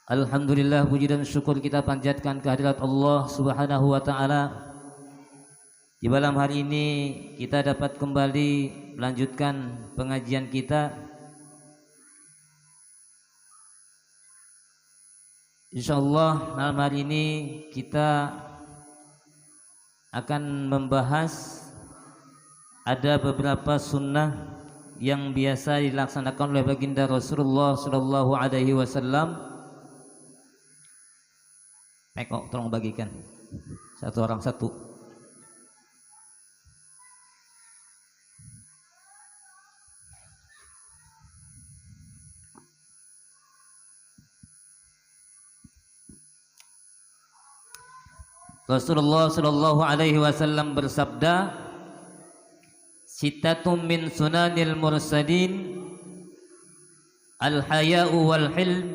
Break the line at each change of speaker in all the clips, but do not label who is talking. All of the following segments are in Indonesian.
Alhamdulillah, puji dan syukur kita panjatkan kehadirat Allah Subhanahu wa taala. Di malam hari ini kita dapat kembali melanjutkan pengajian kita. Insyaallah malam hari ini kita akan membahas ada beberapa sunnah yang biasa dilaksanakan oleh baginda Rasulullah sallallahu alaihi wasallam. Kok tolong bagikan satu orang satu. Rasulullah sallallahu alaihi wasallam bersabda, "Sittatum min sunanil mursalin, al-haya'u wal hilm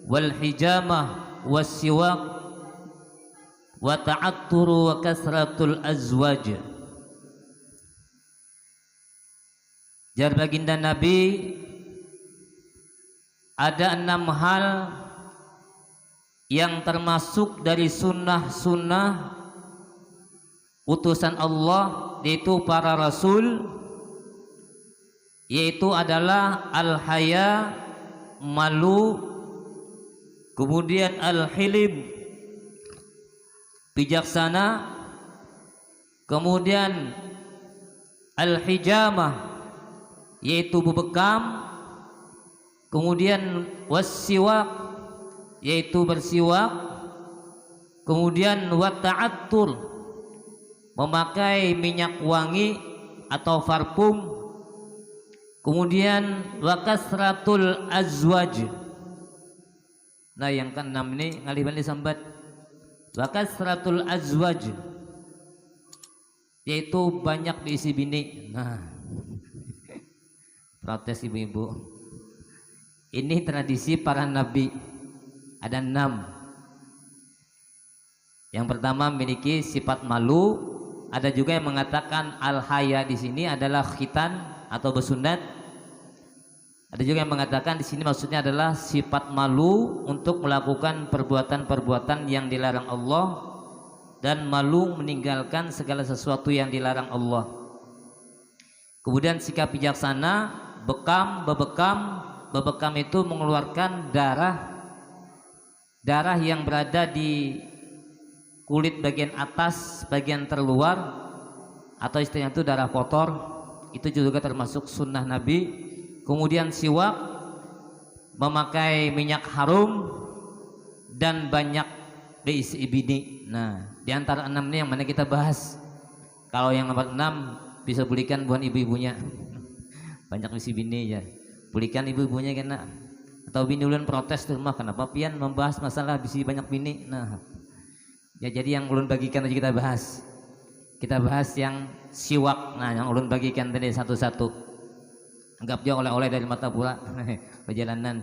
wal hijamah was siwak wa ta'atturu wa kasratul azwaj." Jar baginda Nabi, ada 6 hal yang termasuk dari sunnah-sunnah utusan Allah, yaitu para rasul, yaitu adalah al-haya, malu, kemudian al-hilim, bijaksana, kemudian al-hijamah, yaitu bebekam, kemudian wassiwak, yaitu bersiwak, kemudian wata'attur, memakai minyak wangi atau parfum, kemudian wakasratul azwaj. Nah, yang ke-6 ini ngaliban disambat wakasratul azwaj, yaitu banyak diisi bini. Nah, protes ibu-ibu, ini tradisi para nabi. Ada 6. Yang pertama memiliki sifat malu. Ada juga yang mengatakan al-haya di sini adalah khitan atau bersunat. Ada juga yang mengatakan di sini maksudnya adalah sifat malu untuk melakukan perbuatan-perbuatan yang dilarang Allah dan malu meninggalkan segala sesuatu yang dilarang Allah. Kemudian sikap bijaksana, bebekam itu mengeluarkan darah yang berada di kulit bagian atas, bagian terluar, atau istilahnya itu darah kotor. Itu juga termasuk sunnah Nabi. Kemudian siwak, memakai minyak harum, dan banyak diisi bini. Nah, di antara 6 ini yang mana kita bahas? Kalau yang nomor 6 bisa belikan buat ibu-ibunya. Banyak diisi bini ya. Belikan ibu-ibunya kena. Atau bini ulun protes di rumah, kenapa pian membahas masalah bisi banyak bini. Nah ya, jadi yang ulun bagikan aja kita bahas. Kita bahas yang siwak. Nah, yang ulun bagikan tadi satu-satu. Anggap dia oleh-oleh dari mata pula perjalanan.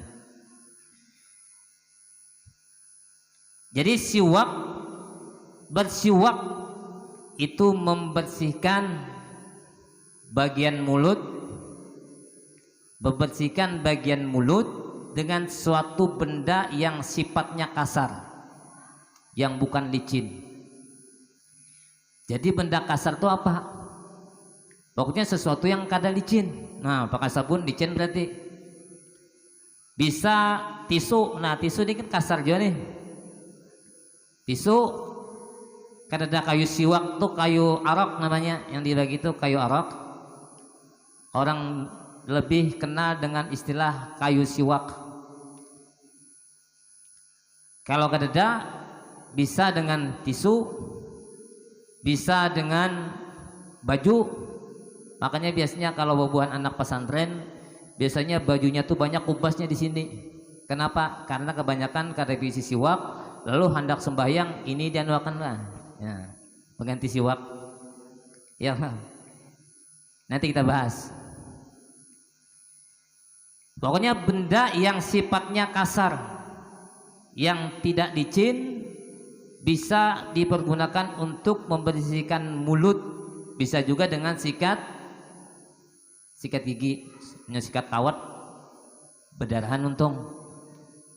Jadi bersiwak itu membersihkan bagian mulut, dengan suatu benda yang sifatnya kasar, yang bukan licin. Jadi benda kasar itu apa? Pokoknya sesuatu yang kada licin. Nah, pakai sabun licin berarti. Bisa tisu. Nah, tisu ini kan kasar juga nih. Tisu kan ada kayu siwak tuh, kayu arak namanya, yang dibagi itu kayu arak. Orang lebih kenal dengan istilah kayu siwak. Kalau kededa bisa dengan tisu, bisa dengan baju. Makanya biasanya kalau bubuhan anak pesantren, biasanya bajunya tuh banyak kubasnya di sini. Kenapa? Karena kebanyakan kada diisi siwak, lalu hendak sembahyang ini dianuakan lah. Ya, mengganti siwak. Ya, nanti kita bahas. Pokoknya benda yang sifatnya kasar, yang tidak licin, bisa dipergunakan untuk membersihkan mulut. Bisa juga dengan sikat gigi, sikat kawat, berdarahan untung.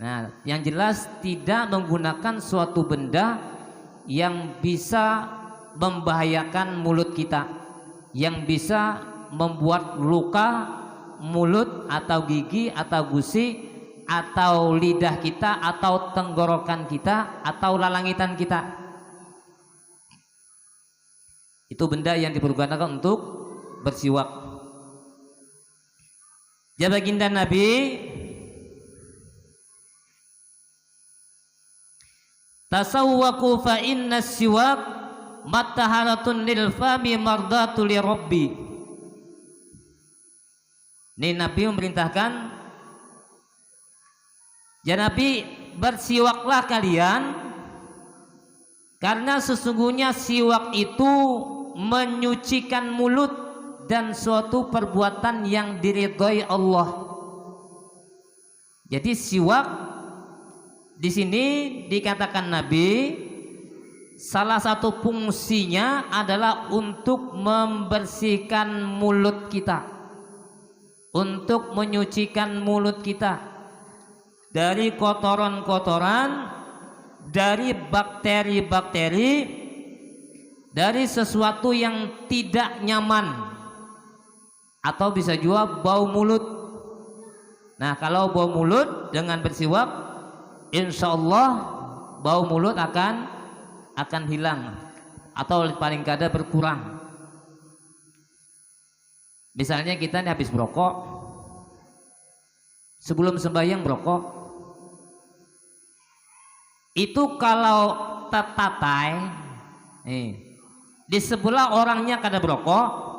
Nah, yang jelas tidak menggunakan suatu benda yang bisa membahayakan mulut kita, yang bisa membuat luka mulut atau gigi atau gusi atau lidah kita atau tenggorokan kita atau lalangitan kita. Itu benda yang dipergunakan untuk bersiwak. Ya baginda Nabi tasawwaku fa inna siwak mataharatun lil fami mardatu li rabbi. Ini Nabi memerintahkan, ya Nabi, bersiwaklah kalian karena sesungguhnya siwak itu menyucikan mulut dan suatu perbuatan yang diridhoi Allah. Jadi siwak di sini dikatakan Nabi salah satu fungsinya adalah untuk membersihkan mulut kita, untuk menyucikan mulut kita dari kotoran-kotoran, dari bakteri-bakteri, dari sesuatu yang tidak nyaman, atau bisa juga bau mulut. Nah, kalau bau mulut dengan bersiwak, insya Allah bau mulut akan hilang atau paling kada berkurang. Misalnya kita nih habis merokok, sebelum sembahyang merokok, itu kalau tatatai di sebelah orangnya kada berokok,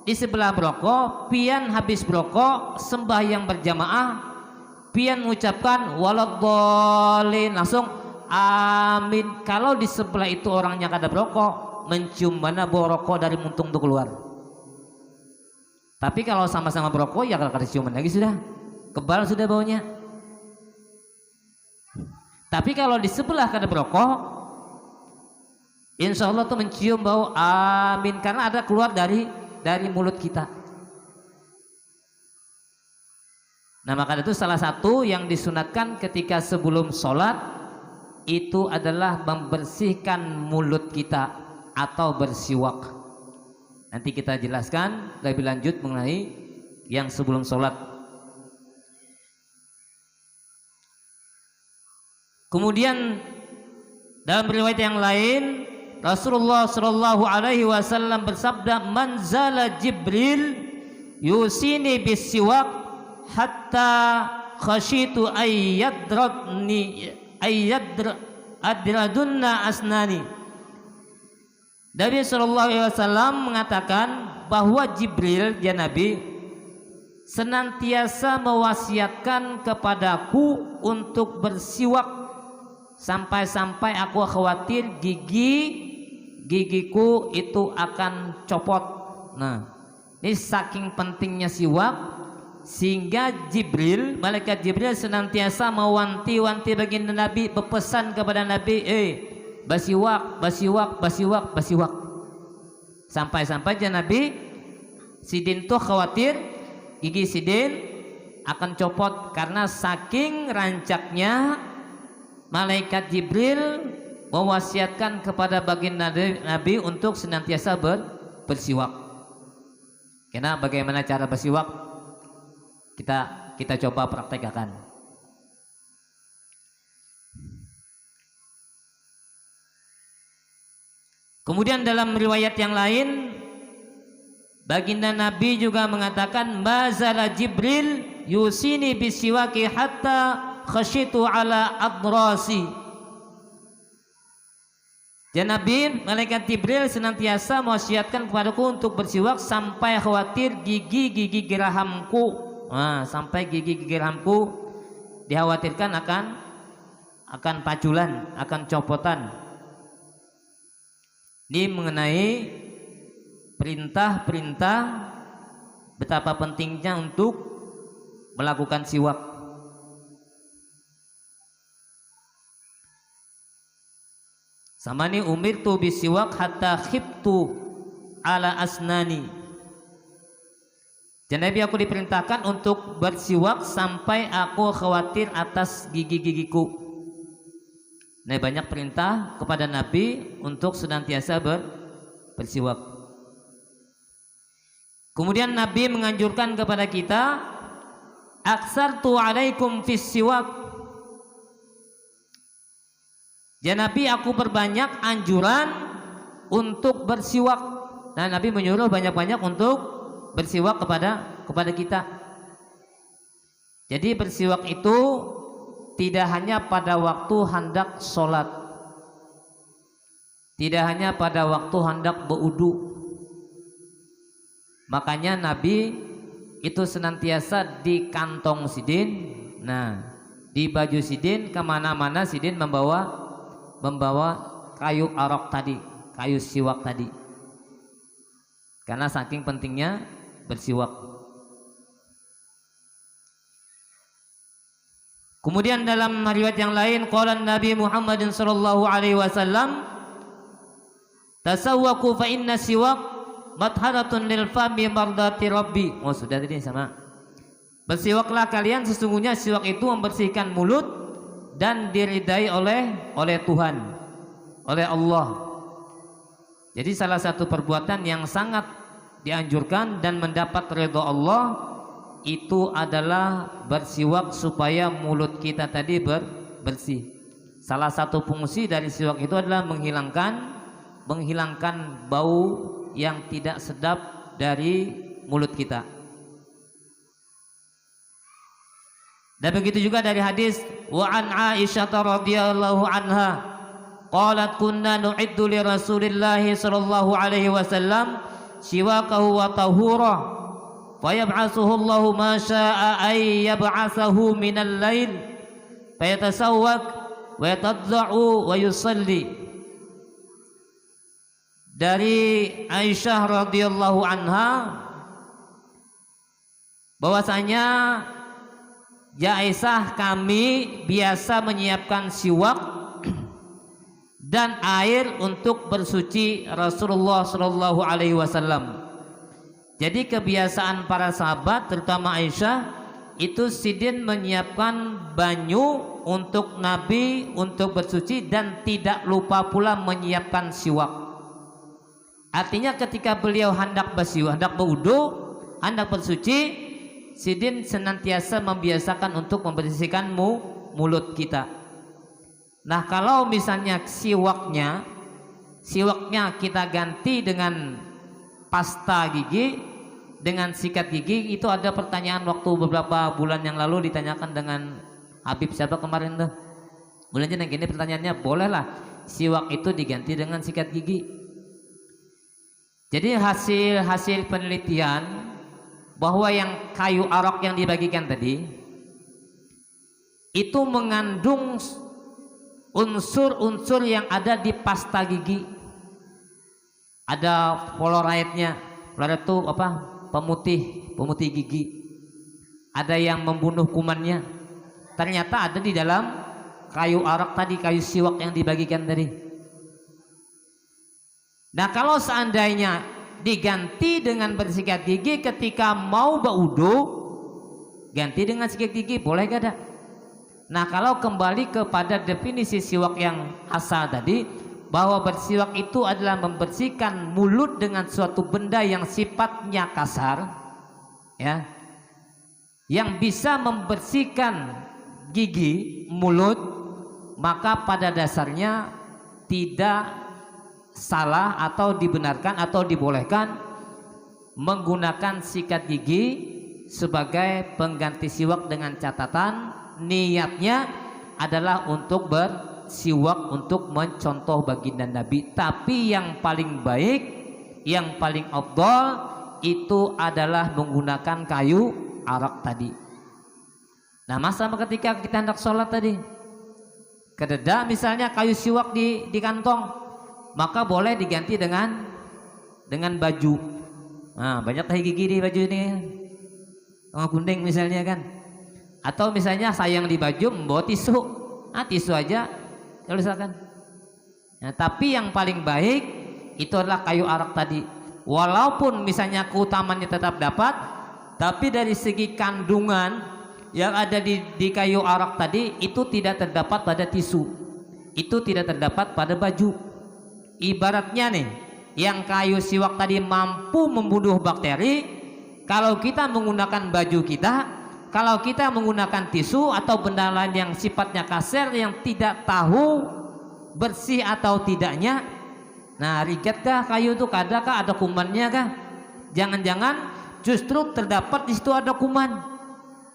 di sebelah berokok, pian habis berokok sembahyang berjamaah, pian mengucapkan waladhdallin, langsung amin. Kalau di sebelah itu orangnya kada berokok, mencium mana bau rokok dari muntung itu keluar. Tapi kalau sama-sama berokok, ya kalau kada ciuman lagi sudah kebal sudah baunya. Tapi kalau di sebelah kada berokok, insya Allah tuh mencium bau amin, karena ada keluar dari mulut kita. Nah, maka itu salah satu yang disunatkan ketika sebelum sholat itu adalah membersihkan mulut kita atau bersiwak. Nanti kita jelaskan lebih lanjut mengenai yang sebelum sholat. Kemudian dalam riwayat yang lain, Rasulullah Shallallahu Alaihi Wasallam bersabda, "Manzala Jibril yusini bisiwak hatta khashitu adradunna asnani." Nabi Shallallahu Alaihi Wasallam mengatakan bahwa Jibril, ya Nabi, senantiasa mewasiatkan kepadaku untuk bersiwak sampai-sampai aku khawatir gigiku itu akan copot. Nah, ini saking pentingnya siwak sehingga Jibril, malaikat Jibril senantiasa mewanti-wanti baginda Nabi, berpesan kepada Nabi, basiwak. Sampai-sampai Nabi Sidin tuh khawatir gigi Sidin akan copot karena saking rancaknya malaikat Jibril mewasiatkan kepada baginda Nabi untuk senantiasa bersiwak. Karena bagaimana cara bersiwak kita coba praktekkan. Kemudian dalam riwayat yang lain, baginda Nabi juga mengatakan, "Mazala Jibril yusini bisiwaki hatta khashitu ala adrasi." Dan Nabi, malaikat Jibril senantiasa mewasiatkan kepadaku untuk bersiwak sampai khawatir gigi gerahamku, sampai gigi gerahamku dikhawatirkan akan paculan, akan copotan. Ini mengenai perintah-perintah betapa pentingnya untuk melakukan siwak. Sama nih, umirtu bisiwak hatta khiftu ala asnani. Dan Nabi, aku diperintahkan untuk bersiwak sampai aku khawatir atas gigi-gigiku. Nah, banyak perintah kepada Nabi untuk senantiasa bersiwak. Kemudian Nabi menganjurkan kepada kita, aksartu alaikum fis siwak. Ya Nabi, aku perbanyak anjuran untuk bersiwak. Nah, Nabi menyuruh banyak-banyak untuk bersiwak kepada kita. Jadi bersiwak itu tidak hanya pada waktu hendak sholat, tidak hanya pada waktu hendak berwudu. Makanya Nabi itu senantiasa di kantong sidin. Nah, di baju sidin, kemana-mana sidin membawa kayu arok tadi, kayu siwak tadi, karena saking pentingnya bersiwak. Kemudian dalam riwayat yang lain, qala Nabi Muhammad sallallahu alaihi wasallam, tasawwaku fa inna siwak matharatun lil fami mardati rabbi. Oh, sudah tadi sama. Bersiwaklah kalian, sesungguhnya siwak itu membersihkan mulut dan diridai oleh Tuhan, oleh Allah. Jadi salah satu perbuatan yang sangat dianjurkan dan mendapat ridha Allah itu adalah bersiwak supaya mulut kita tadi bersih. Salah satu fungsi dari siwak itu adalah menghilangkan bau yang tidak sedap dari mulut kita. Dan begitu juga dari hadis wa an Aisyah radhiyallahu anha qalat kunna nu'iddu li Rasulillah sallallahu alaihi wasallam siwakahu wa tahura fa yab'atsuhu Allahu ma syaa'a ay yab'atsahu minal lail fa yatasawwak wa yatadza'u wa yusalli. Dari Aisyah radhiyallahu anha bahwasanya, ya Aisyah, kami biasa menyiapkan siwak dan air untuk bersuci Rasulullah sallallahu alaihi wasallam. Jadi kebiasaan para sahabat, terutama Aisyah, itu sidin menyiapkan banyu untuk Nabi untuk bersuci dan tidak lupa pula menyiapkan siwak. Artinya ketika beliau hendak bersiwak, hendak berwudu, hendak bersuci, sidin senantiasa membiasakan untuk membersihkan mulut kita. Nah, kalau misalnya siwaknya kita ganti dengan pasta gigi, dengan sikat gigi, itu ada pertanyaan waktu beberapa bulan yang lalu ditanyakan dengan Habib siapa kemarin tuh. Bulan yang gini pertanyaannya, bolehlah siwak itu diganti dengan sikat gigi. Jadi hasil penelitian bahwa yang kayu arok yang dibagikan tadi itu mengandung unsur-unsur yang ada di pasta gigi. Ada fluoride-nya. Fluoride itu apa? Pemutih gigi. Ada yang membunuh kumannya. Ternyata ada di dalam kayu arok tadi, kayu siwak yang dibagikan tadi. Nah, kalau seandainya diganti dengan bersikat gigi ketika mau berwudu, ganti dengan sikat gigi, boleh gak ada? Nah, kalau kembali kepada definisi siwak yang asal tadi, bahwa bersiwak itu adalah membersihkan mulut dengan suatu benda yang sifatnya kasar, ya, yang bisa membersihkan gigi, mulut, maka pada dasarnya tidak salah atau dibenarkan atau dibolehkan menggunakan sikat gigi sebagai pengganti siwak, dengan catatan niatnya adalah untuk bersiwak untuk mencontoh baginda Nabi. Tapi yang paling baik, yang paling afdal itu adalah menggunakan kayu arak tadi. Nah, masa ketika kita hendak sholat tadi, kededa misalnya kayu siwak di kantong, maka boleh diganti dengan baju. Nah, banyak tahi gigi di baju ini, kuning misalnya kan. Atau misalnya sayang di baju, membawa tisu. Nah, tisu aja kalau misalkan. Nah, tapi yang paling baik itu adalah kayu arak tadi. Walaupun misalnya keutamaannya tetap dapat, Tapi dari segi kandungan yang ada di kayu arak tadi itu tidak terdapat pada tisu, itu tidak terdapat pada baju. Ibaratnya nih, yang kayu siwak tadi mampu membunuh bakteri. Kalau kita menggunakan baju kita, kalau kita menggunakan tisu atau benda lain yang sifatnya kasar yang tidak tahu bersih atau tidaknya, nah riget kah kayu itu, kadakah ada kumannya kah? Jangan-jangan justru terdapat di situ ada kuman,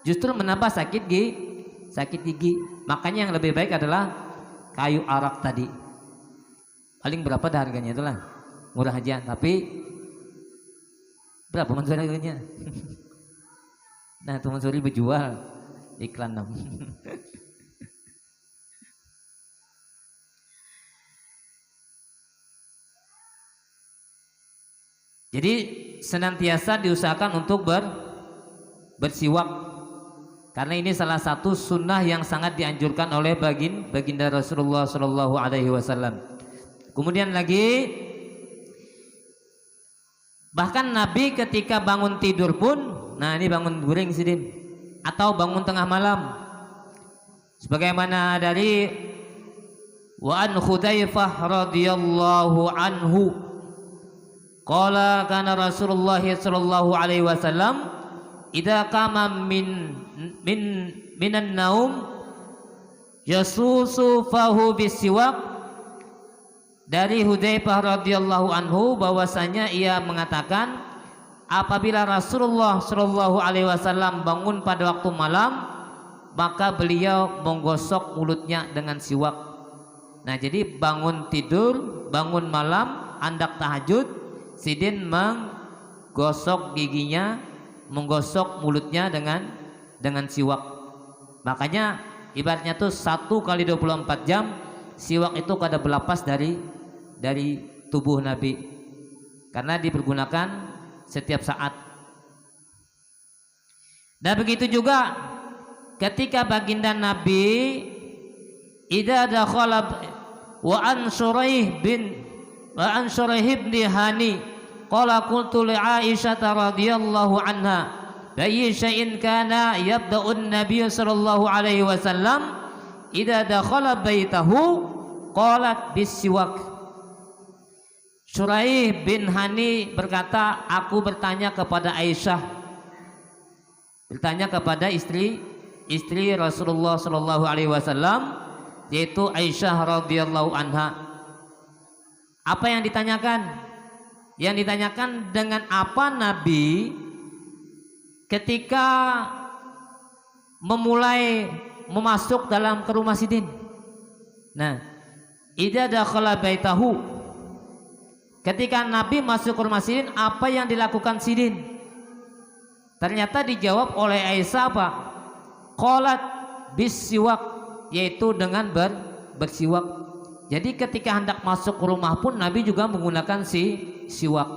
justru menambah sakit gigi. Makanya yang lebih baik adalah kayu arak tadi. Paling berapa dah harganya, itulah murah aja. Tapi berapa Mansuri harganya? Nah teman Mansuri berjual iklan nam. Jadi senantiasa diusahakan untuk bersiwak, karena ini salah satu sunnah yang sangat dianjurkan oleh baginda Rasulullah Shallallahu Alaihi Wasallam. Kemudian lagi, bahkan Nabi ketika bangun tidur pun, nah ini bangun guring sidin atau bangun tengah malam, sebagaimana dari wa an Hudzaifah radhiyallahu anhu qala kana Rasulullah sallallahu alaihi wasallam idza qama minan naum yasusu fahu bisiwak. Dari Hudzaifah radhiyallahu anhu bahwasanya ia mengatakan apabila Rasulullah sallallahu alaihi wasallam bangun pada waktu malam, maka beliau menggosok mulutnya dengan siwak. Nah, jadi bangun tidur, bangun malam, hendak tahajud, sidin menggosok giginya, menggosok mulutnya dengan siwak. Makanya ibaratnya tuh 1 kali 24 jam siwak itu kada berlepas dari tubuh Nabi, karena dipergunakan setiap saat. Dan begitu juga ketika baginda Nabi idza dakhala wa an Shuraih bin Hani qala qultu li Aisyah radhiyallahu anha ayyi syai'in kana yabda'un nabiy sallallahu alaihi wasallam idza dakhala baitahu qalat bisiwak. Shuraih bin Hani berkata, aku bertanya kepada Aisyah, bertanya kepada istri Rasulullah Shallallahu Alaihi Wasallam, yaitu Aisyah radhiyallahu anha. Apa yang ditanyakan? Yang ditanyakan dengan apa Nabi ketika memulai memasuk dalam ke rumah sidin. Nah, idza dakhala baitahu, ketika Nabi masuk ke rumah sidin, apa yang dilakukan sidin? Ternyata dijawab oleh Aisyah apa? Qalat bisiwak, yaitu dengan bersiwak. Jadi ketika hendak masuk ke rumah pun Nabi juga menggunakan siwak.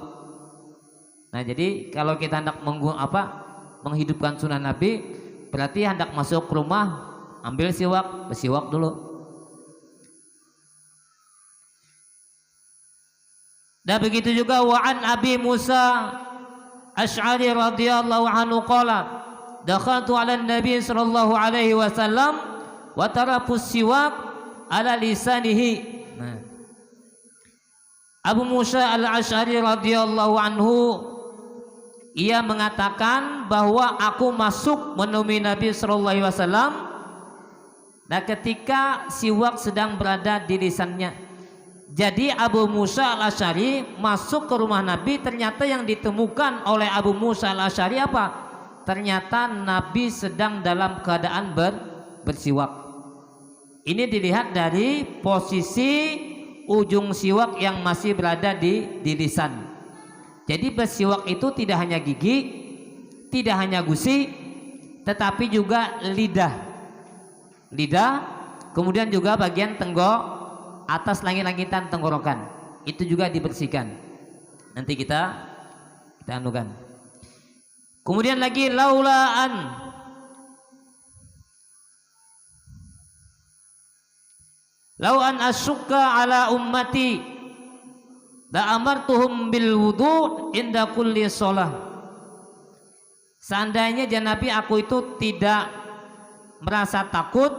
Nah, jadi kalau kita hendak menghidupkan sunnah Nabi, berarti hendak masuk ke rumah ambil siwak, bersiwak dulu. Dan begitu juga wa an Abi Musa Asy'ari radhiyallahu anhu qala dakhaltu 'ala an-nabi sallallahu alaihi wasallam wa tarafu siwak ala lisanihi. Nah, Abu Musa al-Asy'ari radhiyallahu anhu ia mengatakan bahwa aku masuk menemui Nabi sallallahu alaihi wasallam, nah ketika siwak sedang berada di lisannya. Jadi Abu Musa al-Asy'ari masuk ke rumah Nabi, ternyata yang ditemukan oleh Abu Musa al-Asy'ari apa? Ternyata Nabi sedang dalam keadaan bersiwak. Ini dilihat dari posisi ujung siwak yang masih berada di lisan. Jadi bersiwak itu tidak hanya gigi, tidak hanya gusi, tetapi juga lidah, kemudian juga bagian tenggorok, atas langit-langitan tenggorokan itu juga dibersihkan. Nanti kita anukan. Kemudian lagi laulaan asyukka ala ummati la amartuhum bil wudu inda kulli shalah. Seandainya Nabi aku itu tidak merasa takut,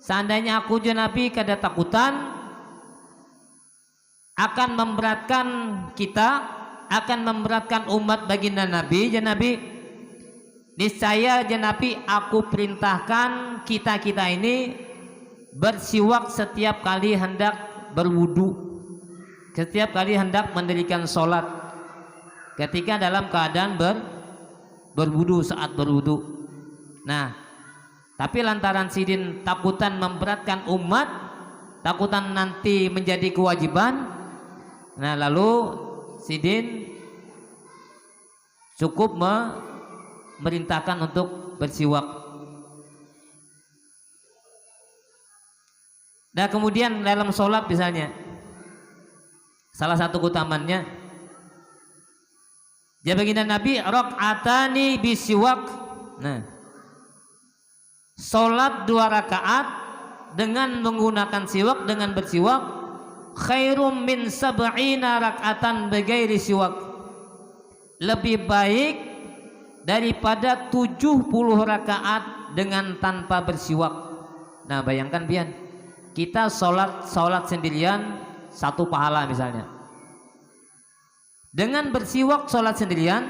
seandainya aku Nabi kada takutan, akan memberatkan kita, akan memberatkan umat baginda Nabi. Nabi, niscaya Nabi aku perintahkan kita ini bersiwak setiap kali hendak berwudu, setiap kali hendak mendirikan sholat, ketika dalam keadaan berwudu, saat berwudu. Nah, tapi lantaran sidin takutan memberatkan umat, takutan nanti menjadi kewajiban, nah lalu sidin cukup memerintahkan untuk bersiwak. Nah kemudian dalam sholat misalnya, salah satu keutamaannya, ya baginda Nabi rakaatani bisiwak. Nah, sholat 2 rakaat dengan menggunakan siwak, dengan bersiwak, khairum min sab'ina rakaatan bighairi siwak, lebih baik daripada 70 rakaat dengan tanpa bersiwak. Nah bayangkan pian, kita sholat sendirian 1 pahala misalnya, dengan bersiwak sholat sendirian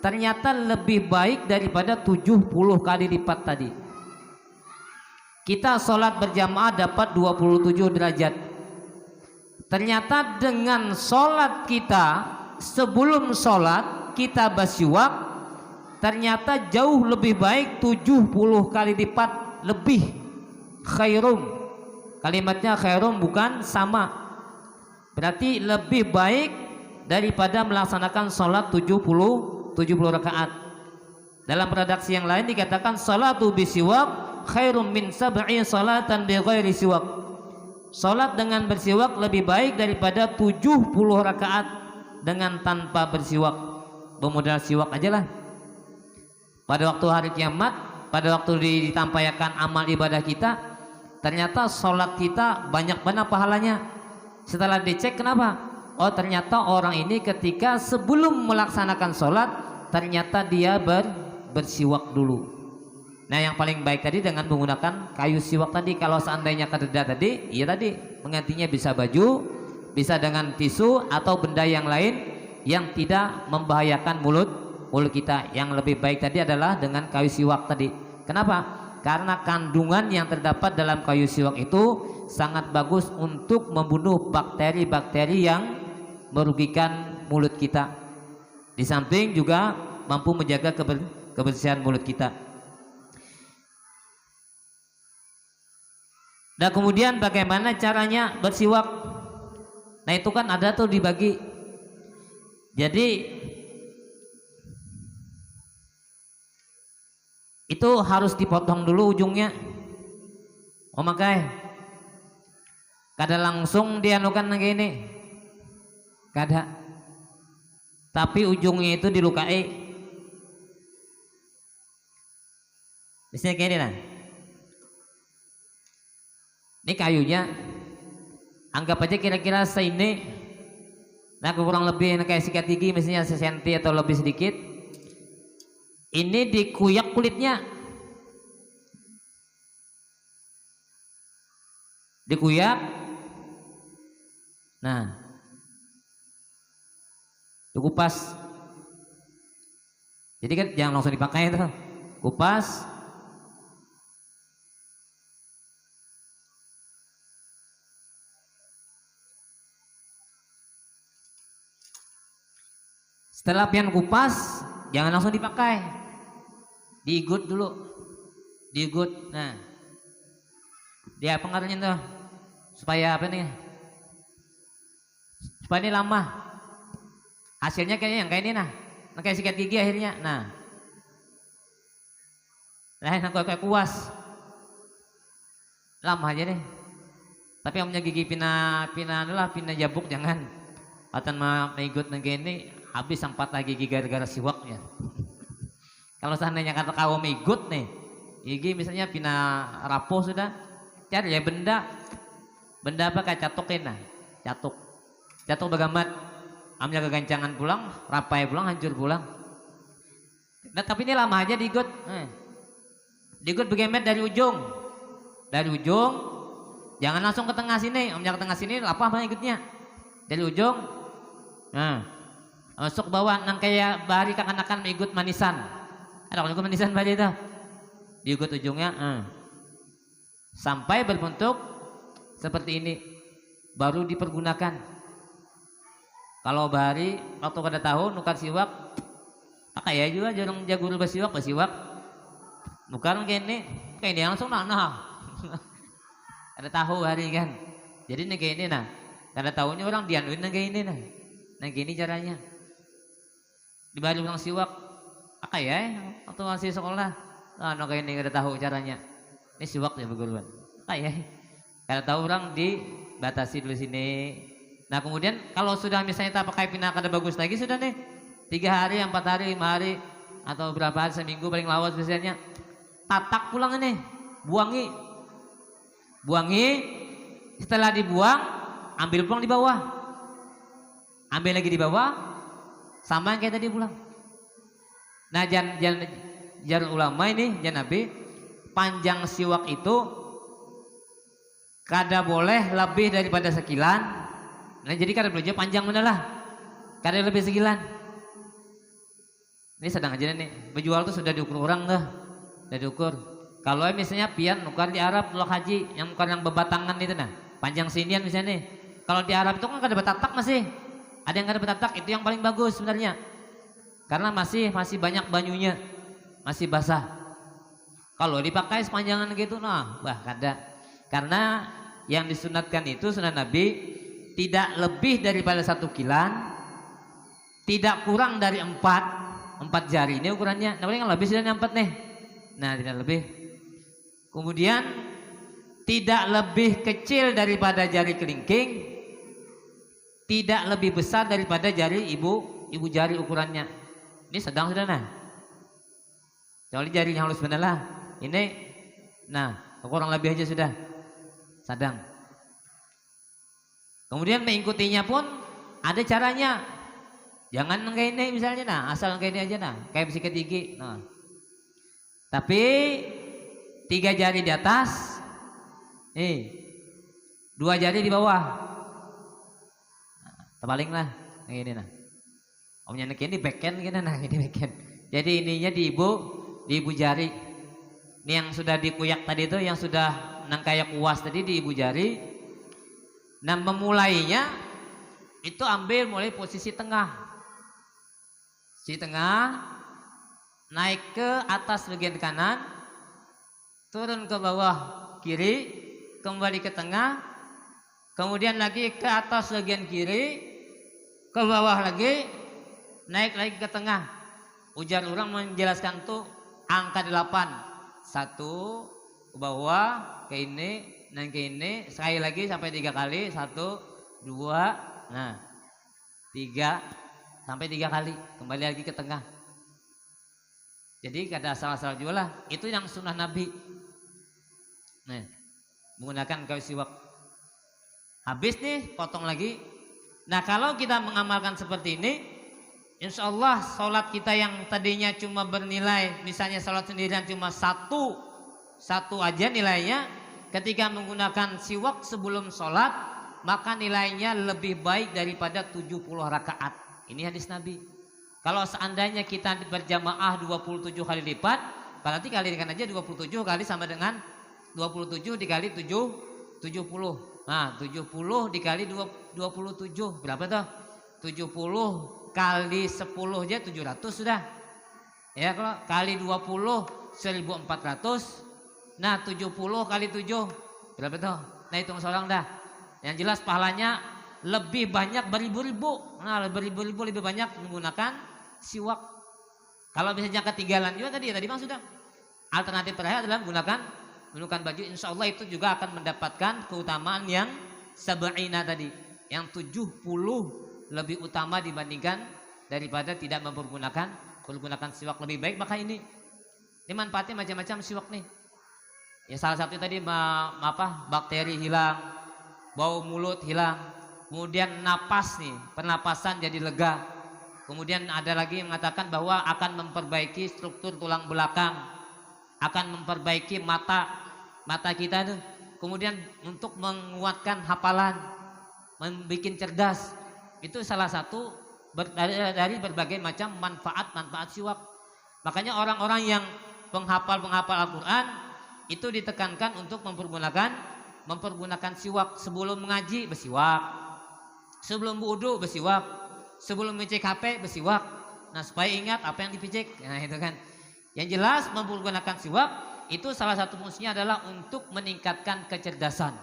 ternyata lebih baik daripada 70 kali lipat tadi. Kita sholat berjamaah dapat 27 derajat, ternyata dengan sholat kita sebelum sholat kita bersiwak ternyata jauh lebih baik 70 kali lipat lebih. Khairum, kalimatnya khairum bukan sama, berarti lebih baik daripada melaksanakan sholat 70 rakaat. Dalam redaksi yang lain dikatakan salatu bisiwak khairum min sab'i salatan bighairi siwak, sholat dengan bersiwak lebih baik daripada 70 rakaat dengan tanpa bersiwak. Bermodal siwak aja lah. Pada waktu hari kiamat, pada waktu ditampaikan amal ibadah kita, ternyata sholat kita banyak banget pahalanya. Setelah dicek, kenapa? Oh ternyata orang ini ketika sebelum melaksanakan sholat ternyata dia bersiwak dulu. Nah yang paling baik tadi dengan menggunakan kayu siwak tadi. Kalau seandainya kededa tadi, iya tadi menggantinya bisa baju, bisa dengan tisu atau benda yang lain yang tidak membahayakan mulut kita. Yang lebih baik tadi adalah dengan kayu siwak tadi. Kenapa? Karena kandungan yang terdapat dalam kayu siwak itu sangat bagus untuk membunuh bakteri-bakteri yang merugikan mulut kita. Di samping juga mampu menjaga kebersihan mulut kita. Dan kemudian bagaimana caranya bersiwak? Nah itu kan ada tuh dibagi. Jadi itu harus dipotong dulu ujungnya. Oh makai kada langsung dianukan kayak ini, kada, tapi ujungnya itu dilukai. Misalnya kayak ini nah, ini kayunya anggap aja kira-kira seini, nah kurang lebih kayak sikat gigi misalnya sesenti atau lebih sedikit. Ini dikuyak kulitnya, dikuyak. Nah dikupas, jadi kan jangan langsung dipakai itu, kupas. Setelah pian kupas jangan langsung dipakai, diigut dulu, diigut. Nah dia pengaruhnya tuh supaya apa nih, supaya ini lama hasilnya kayaknya yang kayak ini nah, kayak sikat gigi akhirnya. Nah kayak kuas lama aja deh. Tapi yang punya gigi pina jabuk jangan atan mengikut kayak ini habis 4 lagi gigi gara-gara siwaknya. Kalau seandainya kata kau mengikut nih gigi misalnya pina rapuh sudah, cari ya benda apa kayak catukin nah, catuk bagamat amnya kegancangan pulang, rapai pulang, hancur pulang. Nah, tapi ini lama aja digut. Digut begemet dari ujung. Dari ujung, jangan langsung ke tengah sini. Omnya ke tengah sini, apa ikutnya? Dari ujung, nah, masuk ke bawah. Nang kayak bari kakan-kakan ikut manisan. Ada kalau ikut manisan bari itu. Digut ujungnya, sampai berbentuk seperti ini, baru dipergunakan. Kalau bari waktu kada tahu nukar siwak, kayak juga jarang jagur basiwak bukan kayak ini langsung nah ada tahu hari kan, jadi nih kayak ini nah, kada tahunya orang dianuin nah kayak ini nah gini caranya dibari orang siwak, kayak waktu masih sekolah, kayak ini kada tahu caranya, ini siwak ya berguruan, kayak kada tahu orang dibatasi dulu sini. Nah kemudian kalau sudah misalnya tak pakai pindah kada bagus lagi sudah nih 3 hari, 4 hari, 5 hari atau berapa hari, seminggu paling lawas biasanya tatak pulang ini, buangi, setelah dibuang ambil pulang di bawah, ambil lagi di bawah sama yang kayak tadi pulang. Nah jangan ulama ini, jangan nabi, panjang siwak itu kada boleh lebih daripada sekilan. Nah jadi kada boleh panjang mana lah, kada lebih sekilan. Ini sedang aja nih, berjual tuh sudah diukur orang dah, sudah diukur. Kalau misalnya pian nukar di Arab tulak haji, yang nukar yang bebatangan itu nah, panjang sinian misalnya nih. Kalau di Arab itu kan kada betatak masih, ada yang kada betatak, itu yang paling bagus sebenarnya, karena masih banyak banyunya, masih basah. Kalau dipakai sepanjangan gitu, nah, kada. Karena yang disunatkan itu sunnah Nabi tidak lebih daripada 1 kilan, tidak kurang dari 4 jari ini ukurannya. Nah paling lebih sudah 4 nih. Nah tidak lebih. Kemudian tidak lebih kecil daripada jari kelingking, tidak lebih besar daripada jari ibu jari ukurannya. Ini sedang sudah nah. Kecuali jarinya halus benar lah. Ini, nah kurang lebih aja sudah sedang. Kemudian mengikutinya pun ada caranya. Jangan kayak ini misalnya nah, asal kayak ini aja nah, kayak bisikat gigi. Nah. Tapi 3 jari di atas, 2 jari di bawah. Nah, terpaling lah kayak ini nah. Omnya ini backhand gini nah, ini backhand. Jadi ininya di ibu jari. Ini yang sudah dikuyak tadi itu, yang sudah nang kayak kuas tadi di ibu jari. Nah memulainya itu ambil mulai posisi tengah, naik ke atas bagian kanan, turun ke bawah kiri, kembali ke tengah, kemudian lagi ke atas bagian kiri, ke bawah lagi, naik lagi ke tengah. Ujar orang menjelaskan tuh angka 8, 1 ke bawah ke ini, dan ke ini, sekali lagi sampai 3 kali, 1, 2, nah 3 sampai 3 kali, kembali lagi ke tengah. Jadi kada asal-asal juga lah, itu yang sunnah Nabi. Nah, menggunakan kayu siwak. Habis nih, potong lagi. Nah kalau kita mengamalkan seperti ini, insya Allah sholat kita yang tadinya cuma bernilai, misalnya sholat sendirian cuma satu aja nilainya, ketika menggunakan siwak sebelum sholat, maka nilainya lebih baik daripada 70 rakaat. Ini hadis Nabi. Kalau seandainya kita berjamaah 27 kali lipat, berarti kalikan aja 27 kali sama dengan 27 dikali 70. Nah 70 dikali 27 berapa tuh? 70 kali 10 aja 700 sudah. Ya kalau kali 20 1400. Nah 70 kali 7 berapa tuh? Nah hitung seorang dah. Yang jelas pahalanya lebih banyak beribu-ribu. Nah beribu-ribu lebih banyak menggunakan siwak. Kalau misalnya ketinggalan juga tadi bang sudah. Alternatif terakhir adalah menggunakan baju. Insya Allah itu juga akan mendapatkan keutamaan yang sab'ina tadi, yang 70 lebih utama dibandingkan daripada tidak menggunakan siwak. Lebih baik maka ini manfaatnya macam-macam siwak nih. Ya salah satu tadi bakteri hilang, bau mulut hilang, kemudian napas nih, pernapasan jadi lega. Kemudian ada lagi yang mengatakan bahwa akan memperbaiki struktur tulang belakang, akan memperbaiki mata kita tuh. Kemudian untuk menguatkan hafalan, membuat cerdas. Itu salah satu dari berbagai macam manfaat siwak. Makanya orang-orang yang penghafal Al-Quran itu ditekankan untuk mempergunakan siwak sebelum mengaji, bersiwak, sebelum wudu bersiwak, sebelum ngecek HP bersiwak. Nah, supaya ingat apa yang dipicik. Nah, itu kan. Yang jelas mempergunakan siwak itu salah satu fungsinya adalah untuk meningkatkan kecerdasan,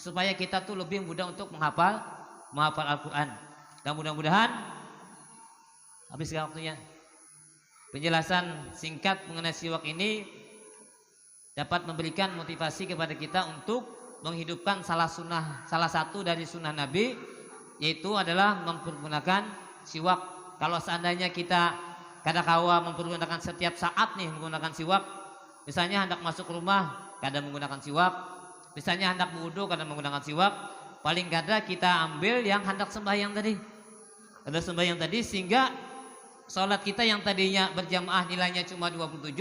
supaya kita tuh lebih mudah untuk menghafal Al-Quran. Dan mudah-mudahan habis waktunya. Penjelasan singkat mengenai siwak ini dapat memberikan motivasi kepada kita untuk menghidupkan salah satu dari sunnah Nabi, yaitu adalah mempergunakan siwak. Kalau seandainya kita kadang-kala mempergunakan setiap saat nih menggunakan siwak, misalnya hendak masuk rumah kadang menggunakan siwak, misalnya hendak berwudu kadang menggunakan siwak, paling kada kita ambil yang hendak sembahyang tadi, sehingga sholat kita yang tadinya berjamaah nilainya cuma 27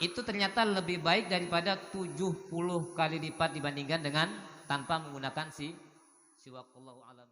itu ternyata lebih baik daripada 70 kali lipat dibandingkan dengan tanpa menggunakan siwak. Allahu a'lam.